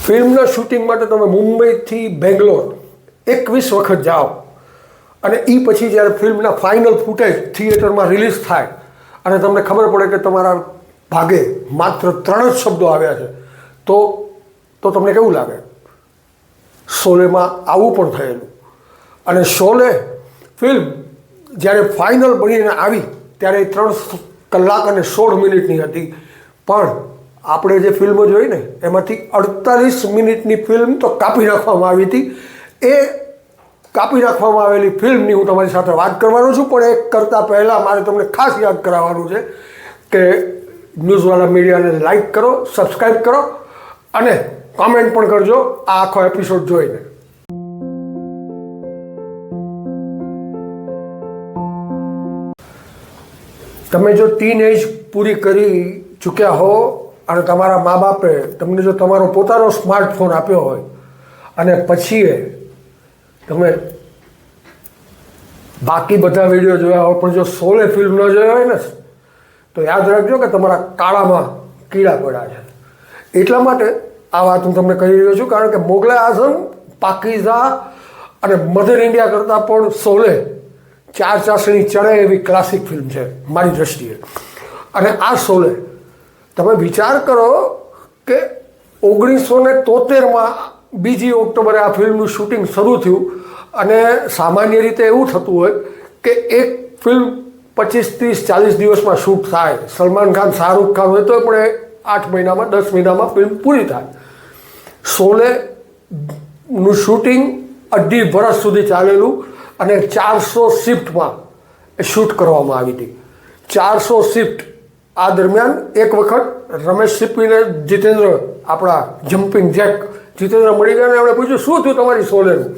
ફિલ્મના શૂટિંગ માટે તમે મુંબઈથી બેંગ્લોર 21 વખત જાઓ અને એ પછી જ્યારે ફિલ્મના ફાઇનલ ફૂટેજ થિયેટરમાં રિલીઝ થાય અને તમને ખબર પડે કે તમારા ભાગે માત્ર 3 જ શબ્દો આવ્યા છે તો તમને કેવું લાગે? શોલેમાં આવું પણ થયેલું. અને શોલે ફિલ્મ જ્યારે ફાઇનલ બનીને આવી ત્યારે 3 કલાક અને 16 મિનિટની હતી, પણ આપણે જે ફિલ્મો જોઈ ને એમાંથી 48 મિનિટની ફિલ્મ તો કાપી નાખવામાં આવી હતી. એ કાપી નાખવામાં આવેલી ફિલ્મની હું તમારી સાથે વાત કરવાનો છું, પણ એ કરતાં પહેલાં મારે તમને ખાસ યાદ કરાવવાનું છે કે ન્યૂઝવાલા મીડિયાને લાઈક કરો, સબસ્ક્રાઈબ કરો અને કોમેન્ટ પણ કરજો આ આખો એપિસોડ જોઈને. તમે જો ટીન એજ પૂરી કરી ચૂક્યા હો અને તમારા મા બાપે તમને જો તમારો પોતાનો સ્માર્ટફોન આપ્યો હોય અને પછી તમે બાકી બધા વિડીયો જોયા હોય પણ જો શોલે ફિલ્મ ન જોઈ હોય ને તો યાદ રાખજો કે તમારા કાળામાં કીડા પડ્યા છે. એટલા માટે આ વાત હું તમને કહી રહ્યો છું, કારણ કે મોગલે આઝમ, પાકીઝા અને મધર ઇન્ડિયા કરતાં પણ શોલે 4 ચાસણી ચડે એવી ક્લાસિક ફિલ્મ છે મારી દૃષ્ટિએ. અને આ શોલે તમે વિચાર કરો કે 1973માં 2 ઓક્ટોબરે આ ફિલ્મનું શૂટિંગ શરૂ થયું અને સામાન્ય રીતે એવું થતું હોય કે એક ફિલ્મ 25, 30, 40 દિવસમાં શૂટ થાય. સલમાન ખાન, શાહરૂખ ખાન હોય તો પણ 8 મહિનામાં 10 મહિનામાં ફિલ્મ પૂરી થાય. શોલેનું શૂટિંગ 2.5 વર્ષ સુધી ચાલેલું અને 400 શિફ્ટમાં એ શૂટ કરવામાં આવી હતી. 400 શિફ્ટ. આ દરમિયાન એક વખત રમેશ સિપ્પીને જીતેન્દ્ર, આપણા જમ્પિંગ જેક જીતેન્દ્ર મળી ગયા ને એમણે પૂછ્યું શું થયું તમારી શોલેનું?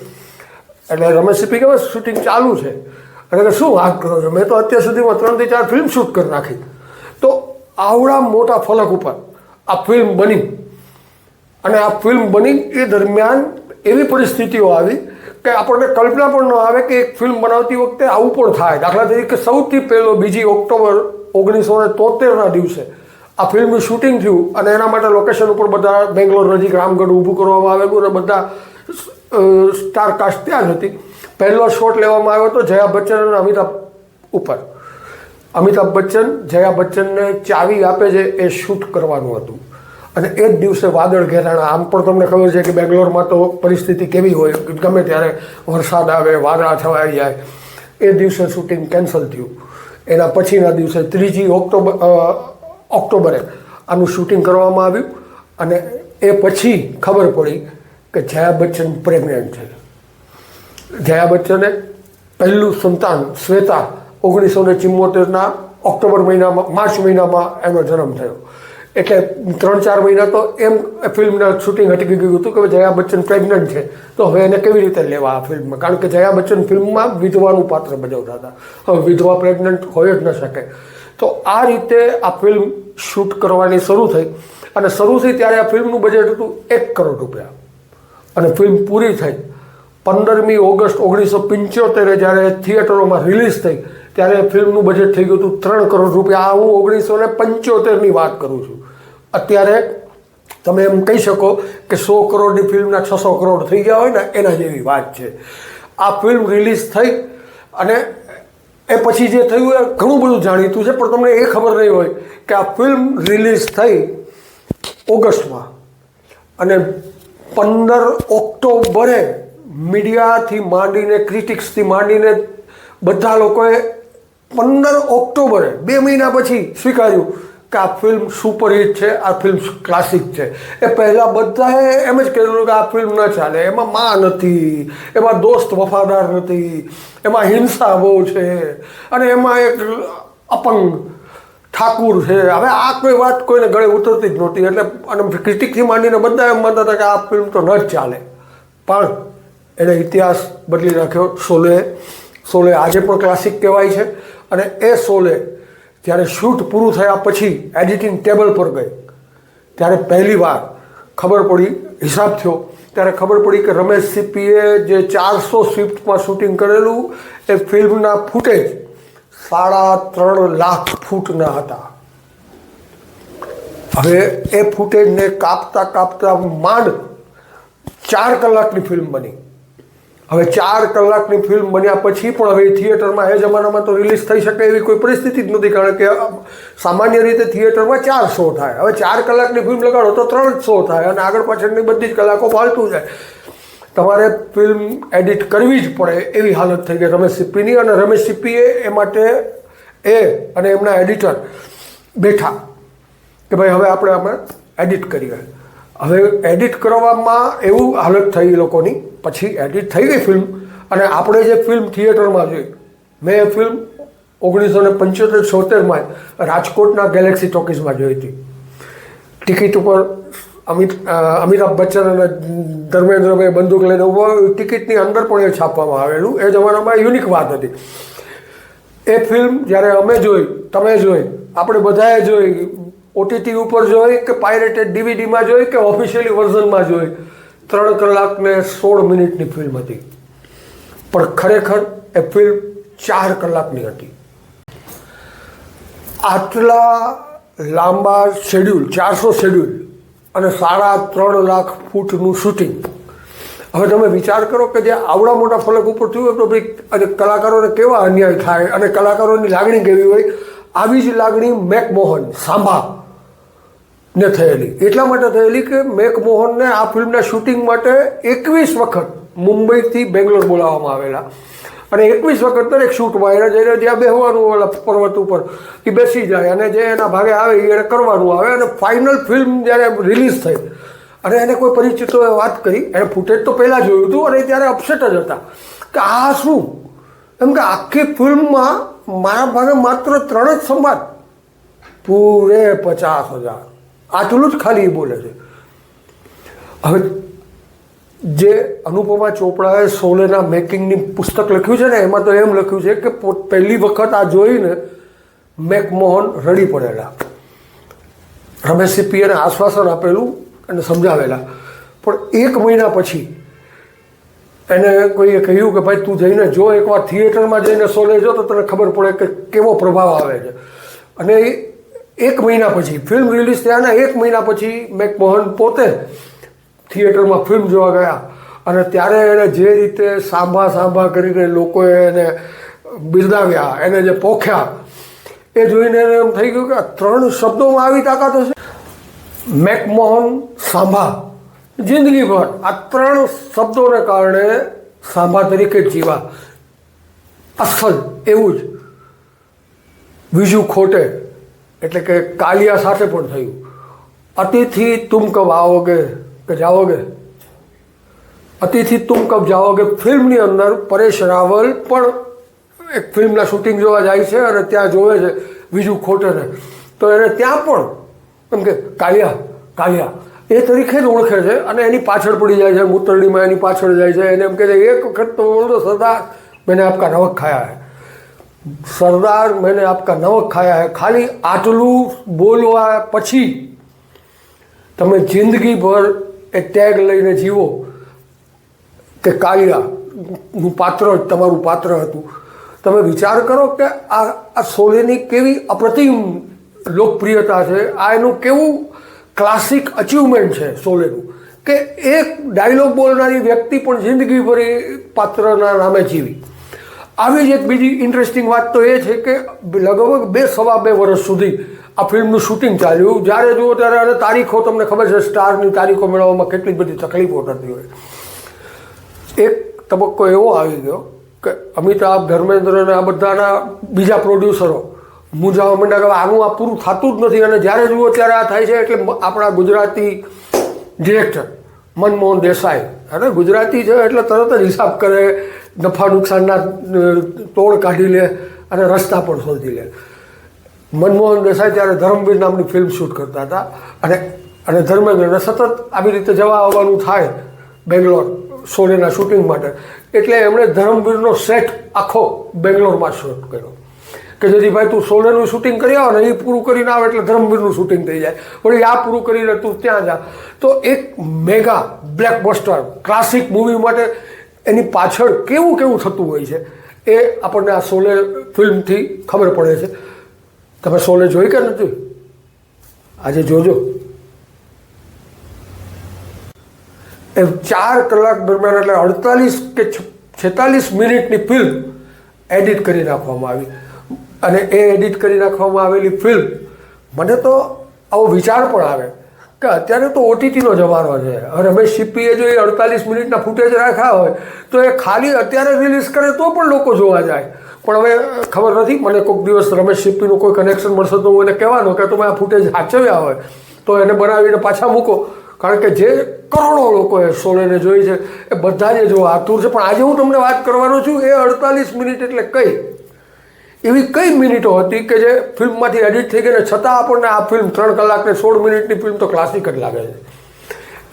એટલે રમેશ સિપ્પી કહે શૂટિંગ ચાલુ છે. અને શું વાત કરો છો, મેં તો અત્યાર સુધીમાં 3 થી 4 ફિલ્મ શૂટ કરી નાખી. તો આવડા મોટા ફલક ઉપર આ ફિલ્મ બની અને આ ફિલ્મ બની એ દરમિયાન એવી પરિસ્થિતિઓ આવી કે આપણને કલ્પના પણ ન આવે કે એક ફિલ્મ બનાવતી વખતે આવું પણ થાય. દાખલા તરીકે સૌથી પહેલો 2 ઓક્ટોબર 1973ના દિવસે આ ફિલ્મનું શૂટિંગ થયું અને એના માટે લોકેશન ઉપર બધા બેંગ્લોર નજીક રામગઢ ઊભું કરવામાં આવેલું અને બધા સ્ટાર કાસ્ટ ત્યાં જ હતી. પહેલો શોટ લેવામાં આવ્યો હતો જયા બચ્ચન અને અમિતાભ ઉપર. અમિતાભ બચ્ચન જયા બચ્ચનને ચાવી આપે છે એ શૂટ કરવાનું હતું અને એ જ દિવસે વાદળ ઘેરાણા. આમ પણ તમને ખબર છે કે બેંગ્લોરમાં તો પરિસ્થિતિ કેવી હોય, ગમે ત્યારે વરસાદ આવે, વાદળા છવાઈ જાય. એ દિવસે શૂટિંગ કેન્સલ થયું. એના પછીના દિવસે 3 ઓક્ટોબરે આનું શૂટિંગ કરવામાં આવ્યું અને એ પછી ખબર પડી કે જયા બચ્ચન પ્રેગ્નન્ટ છે. જયા બચ્ચને પહેલું સંતાન શ્વેતા 1974ના ઓક્ટોબર મહિનામાં, માર્ચ મહિનામાં એનો જન્મ થયો. એટલે 3-4 મહિના તો એમ ફિલ્મના શૂટિંગ અટકી ગયું હતું કે જયા બચ્ચન પ્રેગ્નન્ટ છે તો હવે એને કેવી રીતે લેવા આ ફિલ્મમાં, કારણ કે જયા બચ્ચન ફિલ્મમાં વિધવાનું પાત્ર ભજવતા હતા. હવે વિધવા પ્રેગ્નન્ટ હોય જ ન શકે. તો આ રીતે આ ફિલ્મ શૂટ કરવાની શરૂ થઈ અને શરૂ થઈ ત્યારે આ ફિલ્મનું બજેટ હતું 1 કરોડ રૂપિયા અને ફિલ્મ પૂરી થઈ 15મી ઓગસ્ટ 1975 જ્યારે થિયેટરોમાં રિલીઝ થઈ ત્યારે ફિલ્મનું બજેટ થઈ ગયું હતું 3 કરોડ રૂપિયા. આ હું 1975ની વાત કરું છું. અત્યારે તમે એમ કહી શકો કે 100 કરોડની ફિલ્મના 600 કરોડ થઈ ગયા હોય ને એના જેવી વાત છે. આ ફિલ્મ રિલીઝ થઈ અને એ પછી જે થયું એ ઘણું બધું જાણીતું છે, પણ તમને એ ખબર નહીં હોય કે આ ફિલ્મ રિલીઝ થઈ ઓગસ્ટમાં અને 15 ઓક્ટોબરે મીડિયાથી માંડીને, ક્રિટિક્સથી માંડીને બધા લોકોએ 15 ઓક્ટોબરે 2 મહિના પછી સ્વીકાર્યું કે આ ફિલ્મ સુપરહિટ છે, આ ફિલ્મ ક્લાસિક છે. એ પહેલાં બધાએ એમ જ કહેલું કે આ ફિલ્મ ન ચાલે, એમાં માં નથી, એમાં દોસ્ત વફાદાર નથી, એમાં હિંસા બહુ છે અને એમાં એક અપંગ ઠાકુર છે. હવે આ કોઈ વાત કોઈને ગળે ઉતરતી જ નહોતી. એટલે અને ક્રિટિકથી માંડીને બધા એમ માનતા હતા કે આ ફિલ્મ તો ન જ ચાલે. પણ એણે ઇતિહાસ બદલી નાખ્યો. શોલે આજે પણ ક્લાસિક કહેવાય છે અને એ શોલે જ્યારે શૂટ પૂરું થયા પછી એડિટિંગ ટેબલ પર ગઈ ત્યારે પહેલી વાર ખબર પડી, હિસાબ થયો ત્યારે ખબર પડી કે રમેશ સિપ્પીએ જે 400 શિફ્ટમાં શૂટિંગ કરેલું એ ફિલ્મના ફૂટેજ 3.5 લાખ ફૂટના હતા. હવે એ ફૂટેજને કાપતા માંડ 4 કલાકની ફિલ્મ બની. હવે 4 કલાકની ફિલ્મ બન્યા પછી પણ હવે થિયેટરમાં એ જમાનામાં તો રિલીઝ થઈ શકે એવી કોઈ પરિસ્થિતિ જ નથી, કારણ કે સામાન્ય રીતે થિયેટરમાં 4 શો થાય. હવે 4 કલાકની ફિલ્મ લગાડો તો 3 શો થાય અને આગળ પાછળની બધી જ કલાકો ફાલતું જાય. તમારે ફિલ્મ એડિટ કરવી જ પડે એવી હાલત થઈ ગઈ રમેશ સિપ્પીની. અને રમેશ સિપ્પીએ એ માટે અને એમના એડિટર બેઠા કે ભાઈ હવે આપણે આમાં એડિટ કરીએ. હવે એડિટ કરવામાં એવું હાલત થઈ લોકોની. પછી એડિટ થઈ ગઈ ફિલ્મ અને આપણે જે ફિલ્મ થિયેટરમાં જોઈ, મેં એ ફિલ્મ 1975-76માં રાજકોટના ગેલેક્સી ટોકીઝમાં જોઈ હતી. ટિકિટ ઉપર અમિતાભ બચ્ચન અને ધર્મેન્દ્રભાઈ બંદૂક લઈને ઉભો, ટિકિટની અંદર પણ એ છાપવામાં આવેલું. એ જમાનામાં યુનિક વાત હતી. એ ફિલ્મ જ્યારે અમે જોઈ, તમે જોઈ, આપણે બધાએ જોઈ, ઓટીટી ઉપર જોઈ કે પાયરેટેડ ડીવીડીમાં જોઈ કે ઓફિશિયલી વર્ઝનમાં જોઈ, 3 કલાક ને 16 મિનિટની ફિલ્મ હતી. પણ ખરેખર એ ફિલ્મ 4 કલાકની હતી. આટલા લાંબા શેડ્યુલ, 400 શેડ્યુલ અને 3.5 લાખ ફૂટનું શૂટિંગ. હવે તમે વિચાર કરો કે જે આવડા મોટા ફલક ઉપર થયું હોય તો ભાઈ કલાકારોને કેવા અન્યાય થાય અને કલાકારોની લાગણી કેવી હોય. આવી જ લાગણી મેકમોહન સાંભા ને થયેલી. એટલા માટે થયેલી કે મેકમોહનને આ ફિલ્મના શૂટિંગ માટે 21 વખત મુંબઈથી બેંગ્લોર બોલાવવામાં આવેલા અને 21 વખત દરેક શૂટમાં એને જઈને જ્યાં બેસવાનું ઓલા પર્વત ઉપર એ બેસી જાય અને જે એના ભાગે આવે એ એને કરવાનું આવે. અને ફાઇનલ ફિલ્મ જ્યારે રિલીઝ થઈ અને એને કોઈ પરિચિતોએ વાત કરી, એને ફૂટેજ તો પહેલાં જોયું હતું અને ત્યારે અપસેટ જ હતા કે આ શું, એમ કે આખી ફિલ્મમાં મારા ભાગે માત્ર 3 જ સંવાદ, પૂરે 50,000, આટલું જ ખાલી બોલે છે. હવે જે અનુપમા ચોપડાએ શોલેના મેકિંગની પુસ્તક લખ્યું છે ને, એમાં તો એમ લખ્યું છે કે પહેલી વખત આ જોઈને મેકમોહન રડી પડેલા. રમેશ સિપ્પીએ આશ્વાસન આપેલું અને સમજાવેલા, પણ 1 મહિના પછી એને કોઈએ કહ્યું કે ભાઈ તું જઈને જો, એકવાર થિયેટરમાં જઈને શોલે જો તો તને ખબર પડે કે કેવો પ્રભાવ આવે છે. અને 1 મહિના પછી, ફિલ્મ રિલીઝ થયાના 1 મહિના પછી મેકમોહન પોતે થિયેટરમાં ફિલ્મ જોવા ગયા અને ત્યારે એણે જે રીતે સાંભા કરીને લોકોએ એને બિરદાવ્યા, એને જે પોખ્યા, એ જોઈને એને એમ થઈ ગયું કે 3 શબ્દોમાં આવી તાકાત હશે. મેકમોહન સાંભા જિંદગીભર આ 3 શબ્દોને કારણે સાંભા તરીકે જીવા. અસલ એવું જ બીજું ખોટે એટલે કે કાલિયા સાથે પણ થયું. અતિથિ તુમ કબ आओगे કે જાઓગે, અતિથિ તુમ કબ જાઓગે ફિલ્મની અંદર પરેશ રાવલ પણ એક ફિલ્મના શૂટિંગ જોવા જાય છે અને ત્યાં જોવે છે બીજું ખોટેને, તો એને ત્યાં પણ એમ કે કાલિયા એ તરીકે જ ઓળખે છે અને એની પાછળ પડી જાય છે, મૂતરડીમાં એની પાછળ જાય છે. એને એમ કહે છે એક વખત તો બોલો સરદાર મેને આપકા નમક ખાયા હૈ, સરદાર મેને આપકા નમક ખાયા હૈ. ખાલી આટલું બોલવા પછી તમે જિંદગીભર એ ટેગ લઈને જીવો કે કાલિયાનું પાત્ર જ તમારું પાત્ર હતું. તમે વિચાર કરો કે આ શોલેની કેવી અપ્રતિમ લોકપ્રિયતા છે, આ એનું કેવું ક્લાસિક અચીવમેન્ટ છે શોલેનું, કે એક ડાયલોગ બોલનારી વ્યક્તિ પણ જિંદગીભર એ પાત્રના નામે જીવી. આવી જ એક બીજી ઇન્ટરેસ્ટિંગ વાત તો એ છે કે લગભગ 2-2.5 વર્ષ સુધી આ ફિલ્મનું શૂટિંગ ચાલ્યું. જ્યારે જુઓ ત્યારે અને તારીખો તમને ખબર છે, સ્ટારની તારીખો મેળવવામાં કેટલી બધી તકલીફો થતી હોય. એક તબક્કો એવો આવી ગયો કે અમિતાભ, ધર્મેન્દ્ર અને આ બધાના બીજા પ્રોડ્યુસરો મૂંઝાવા માંડ્યા કે આનું આ પૂરું થતું જ નથી. અને જ્યારે જુઓ ત્યારે આ થાય છે. એટલે આપણા ગુજરાતી ડિરેક્ટર મનમોહન દેસાઈ, અરે ગુજરાતી છે એટલે તરત જ હિસાબ કરે, નફા નુકસાનના તોડ કાઢી લે અને રસ્તા પણ શોધી લે. મનમોહન દેસાઈ ત્યારે ધર્મવીર નામની ફિલ્મ શૂટ કરતા હતા અને ધર્મેન્દ્રને સતત આવી રીતે જવા આવવાનું થાય બેંગ્લોર શોલેના શૂટિંગ માટે. એટલે એમણે ધર્મવીરનો સેટ આખો બેંગ્લોરમાં શૂટ કર્યો કે જેથી ભાઈ તું શોલેનું શૂટિંગ કરી આવો ને, એ પૂરું કરીને આવે એટલે ધર્મવીરનું શૂટિંગ થઈ જાય, વળી આ પૂરું કરીને તું ત્યાં જા. તો એક મેગા બ્લેકબસ્ટર ક્લાસિક મૂવી માટે એની પાછળ કેવું થતું હોય છે એ આપણને આ શોલે ફિલ્મથી ખબર પડે છે. તમે શોલે જોઈ કે નથી? આજે જોજો. એ 4 કલાક દરમિયાન એટલે 48 કે 46 મિનિટની ફિલ્મ એડિટ કરી નાખવામાં આવી. અને એ એડિટ કરી નાખવામાં આવેલી ફિલ્મ, મને તો આવો વિચાર પણ આવે કે અત્યારે તો OTTનો જમાનો છે. રમેશ સિપ્પીએ જો એ 48 મિનિટના ફૂટેજ રાખ્યા હોય તો એ ખાલી અત્યારે રિલીઝ કરે તો પણ લોકો જોવા જાય. પણ હવે ખબર નથી, મને કોઈક દિવસ રમેશ સિપ્પીનું કોઈ કનેક્શન મળશે તો હું એને કહેવાનો કે તમે આ ફૂટેજ સાચવ્યા હોય તો એને બનાવીને પાછા મૂકો. કારણ કે જે કરોડો લોકોએ શોલેને જોઈ છે એ બધા જ જોવા આતુર છે. પણ આજે હું તમને વાત કરવાનો છું એ 48 મિનિટ એટલે કઈ એવી કઈ મિનિટો હતી કે જે ફિલ્મમાંથી એડિટ થઈ ગઈ ને છતાં આપણને આ ફિલ્મ 3 કલાક ને 16 મિનિટની ફિલ્મ તો ક્લાસિક જ લાગે છે.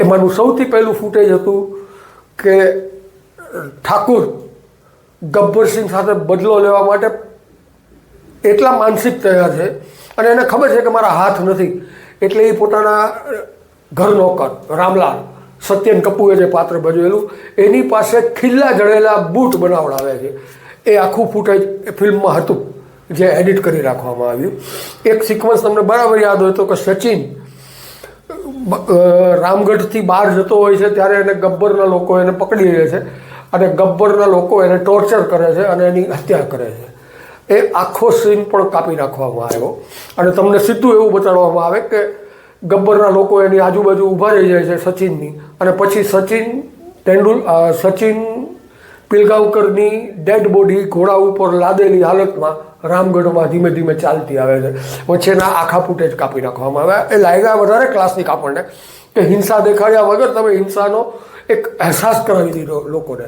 એમાંનું સૌથી પહેલું ફૂટેજ હતું કે ઠાકુર ગબ્બરસિંહ સાથે બદલો લેવા માટે એટલા માનસિક તૈયાર છે અને એને ખબર છે કે મારા હાથ નથી, એટલે એ પોતાના ઘર નોકર રામલાલ, સત્યન કપૂરે જે પાત્ર ભજવેલું, એની પાસે ખીલ્લા જડેલા બૂટ બનાવડાવે છે. એ આખું ફૂટેજ ફિલ્મમાં હતું જે એડિટ કરી રાખવામાં આવ્યું. એક સિક્વન્સ તમને બરાબર યાદ હોય તો કે સચિન રામગઢથી બહાર જતો હોય છે ત્યારે એને ગબ્બરના લોકો એને પકડી લે છે અને ગબ્બરના લોકો એને ટોર્ચર કરે છે અને એની હત્યા કરે છે. એ આખો સીન પણ કાપી નાખવામાં આવ્યો અને તમને સીધું એવું બતાડવામાં આવે કે ગબ્બરના લોકો એની આજુબાજુ ઊભા રહી જાય છે સચિનની, અને પછી સચિન પિલગાંવકરની ડેડ બોડી ઘોડા ઉપર લાદેલી હાલતમાં રામગઢમાં ધીમે ધીમે ચાલતી આવે છે. વચ્ચેના આખા ફૂટેજ કાપી નાખવામાં આવ્યા. એ લાગ્યા વધારે ક્લાસિક આપણને કે હિંસા દેખાડ્યા વગર તમે હિંસાનો એક અહેસાસ કરાવી દીધો લોકોને.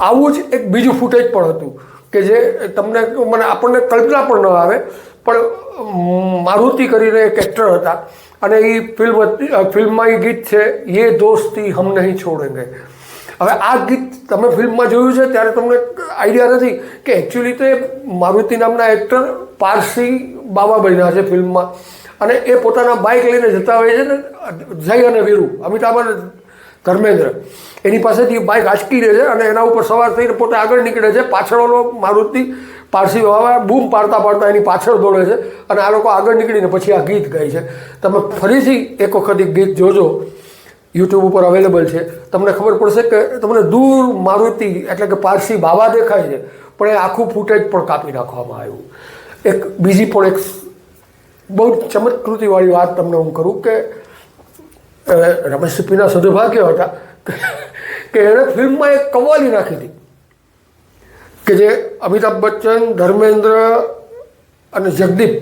આવું જ એક બીજું ફૂટેજ પણ હતું કે જે આપણને કલ્પના પણ ન આવે, પણ મારુતિ કરીને એક એક્ટર હતા અને એ ફિલ્મમાં એ ગીત છે યે દોસ્તી હમ નહીં છોડેંગે. હવે આ ગીત તમે ફિલ્મમાં જોયું છે ત્યારે તમને આઈડિયા નથી કે એકચ્યુઅલી તો એ મારુતિ નામના એક્ટર પારસી બાબા બન્યા છે ફિલ્મમાં, અને એ પોતાના બાઇક લઈને જતા હોય છે ને જય અને વીરુ, અમિતાભ અને ધર્મેન્દ્ર, એની પાસેથી બાઇક આંચકી લે છે અને એના ઉપર સવાર થઈને પોતે આગળ નીકળે છે. પાછળનો મારુતિ પારસી બાબા બૂમ પાડતા પાડતા એની પાછળ દોડે છે અને આ લોકો આગળ નીકળીને પછી આ ગીત ગાય છે. તમે ફરીથી એક વખત એક ગીત જોજો, યુટ્યુબ ઉપર અવેલેબલ છે. તમને ખબર પડશે કે તમને દૂર મારુતિ એટલે કે પારસી બાબા દેખાય છે, પણ એ આખું ફૂટેજ પણ કાપી નાખવામાં આવ્યું. એક બીજી પણ એક બહુ ચમત્કૃતિવાળી વાત તમને હું કરું કે રમેશ સિપ્પીના સદભાગ્ય હતા કે એણે ફિલ્મમાં એક કવ્વાલી નાખી હતી કે જે અમિતાભ બચ્ચન, ધર્મેન્દ્ર અને જગદીપ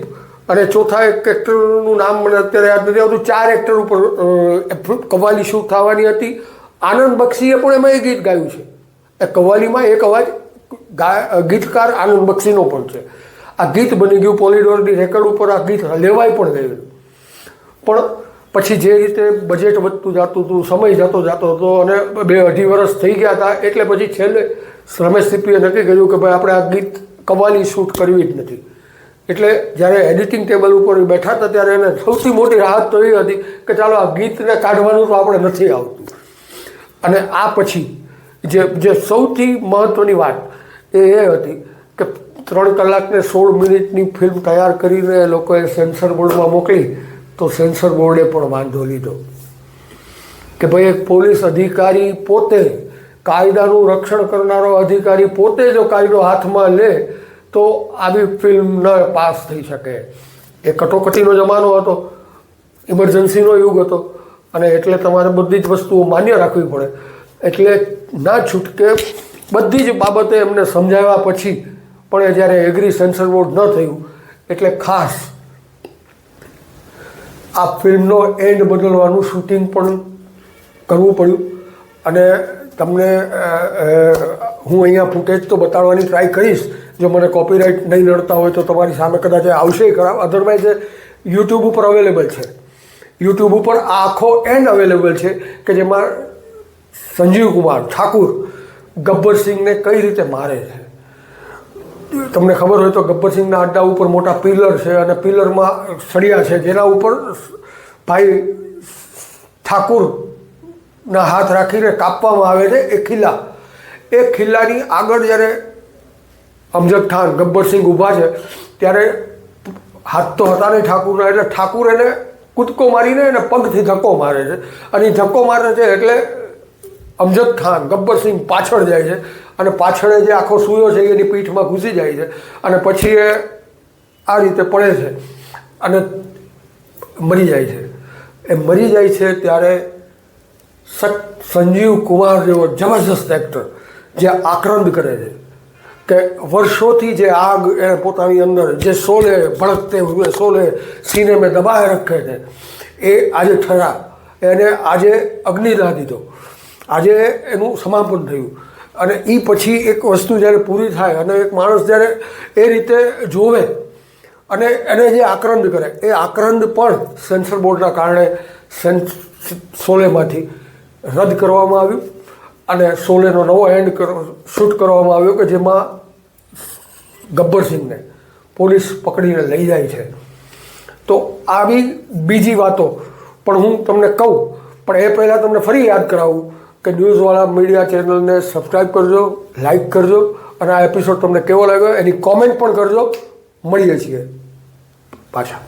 અને ચોથા એક એક્ટરનું નામ મને અત્યારે યાદ નથી આવતું, 4 એક્ટર ઉપર કવ્વાલી શૂટ થવાની હતી. આનંદ બક્ષીએ પણ એમાં એ ગીત ગાયું છે. એ કવ્વાલીમાં એક અવાજ ગીતકાર આનંદ બક્ષીનો પણ છે. આ ગીત બની ગયું પોલિડોરની રેકર્ડ ઉપર, આ ગીત લેવાય પણ ગયું. પણ પછી જે રીતે બજેટ વધતું જતું હતું, સમય જતો હતો અને 2-2.5 વર્ષ થઈ ગયા હતા, એટલે પછી છેલ્લે રમેશ સિપ્પીએ નક્કી કર્યું કે ભાઈ આપણે આ ગીત કવ્વાલી શૂટ કરવી જ નથી. એટલે જ્યારે એડિટિંગ ટેબલ ઉપર બેઠા હતા ત્યારે એને સૌથી મોટી રાહત તો એ હતી કે ચાલો આ ગીતને કાઢવાનું તો આપણે નથી આવતું. અને આ પછી જે સૌથી મહત્ત્વની વાત એ હતી કે 3 કલાક ને 16 મિનિટની ફિલ્મ તૈયાર કરીને લોકોએ સેન્સર બોર્ડમાં મોકલી તો સેન્સર બોર્ડે પણ વાંધો લીધો કે ભાઈ એક પોલીસ અધિકારી પોતે, કાયદાનું રક્ષણ કરનારો અધિકારી પોતે જો કાયદો હાથમાં લે તો આવી ફિલ્મ ન પાસ થઈ શકે. એ કટોકટીનો જમાનો હતો, ઇમરજન્સીનો યુગ હતો અને એટલે તમારે બધી જ વસ્તુઓ માન્ય રાખવી પડે. એટલે ના છૂટકે બધી જ બાબતે એમને સમજાવ્યા પછી પણ જ્યારે એગ્રી સેન્સર બોર્ડ ન થયું એટલે ખાસ આ ફિલ્મનો એન્ડ બદલવાનું શૂટિંગ પણ કરવું પડ્યું. અને તમને હું અહીંયા ફૂટેજ તો બતાડવાની ટ્રાય કરીશ, જો મને કોપીરાઇટ નહીં નડતા હોય તો તમારી સામે કદાચ આવશે ખરાબ, અધરવાઇઝ યુટ્યુબ ઉપર અવેલેબલ છે. યુટ્યુબ ઉપર આ આખો એન્ડ અવેલેબલ છે કે જેમાં સંજીવ કુમાર ઠાકુર ગબ્બરસિંહને કઈ રીતે મારે છે. તમને ખબર હોય તો ગબ્બરસિંહના અડ્ડા ઉપર મોટા પિલર છે અને પિલરમાં સળિયા છે જેના ઉપર ભાઈ ઠાકુરના હાથ રાખીને કાપવામાં આવે છે એ ખિલ્લા. એ ખિલ્લાની આગળ જ્યારે અમજદ ખાન ગબ્બરસિંહ ઊભા છે ત્યારે હાથ તો હતા નહીં ઠાકુરના, એટલે ઠાકુર એને કૂદકો મારીને એને પગથી ધક્કો મારે છે અને એ ધક્કો મારે છે એટલે અમજદ ખાન ગબ્બરસિંહ પાછળ જાય છે અને પાછળ જે આખો સૂયો છે એની પીઠમાં ઘૂસી જાય છે અને પછી એ આ રીતે પડે છે અને મરી જાય છે. એ મરી જાય છે ત્યારે સંજીવ કુમાર જેવો જબરજસ્ત એક્ટર જે આક્રંદ કરે છે કે વર્ષોથી જે આગ એ પોતાની અંદર જે શોલે ભડકતે હુએ શોલે સીને મેં દબાએ રખે છે એ આજે ઠરા એને આજે અગ્નિદાહ દીધો, આજે એનું સમાપન થયું. અને એ પછી એક વસ્તુ જ્યારે પૂરી થાય અને એક માણસ જ્યારે એ રીતે જોવે અને એને જે આક્રંદ કરે એ આક્રંદ પણ સેન્સર બોર્ડના કારણે શોલેમાંથી રદ કરવામાં આવ્યું અને શોલેનો નવો એન્ડ શૂટ કરવામાં આવ્યો કે જેમાં ગબ્બરસિંહને પોલીસ પકડીને લઈ જાય છે. તો આવી બીજી વાતો પણ હું તમને કહું, પણ એ પહેલાં તમને ફરી યાદ કરાવું કે ન્યૂઝવાળા મીડિયા ચેનલને સબસ્ક્રાઈબ કરજો, લાઈક કરજો અને આ એપિસોડ તમને કેવો લાગ્યો એની કોમેન્ટ પણ કરજો. મળીએ છીએ પાછા.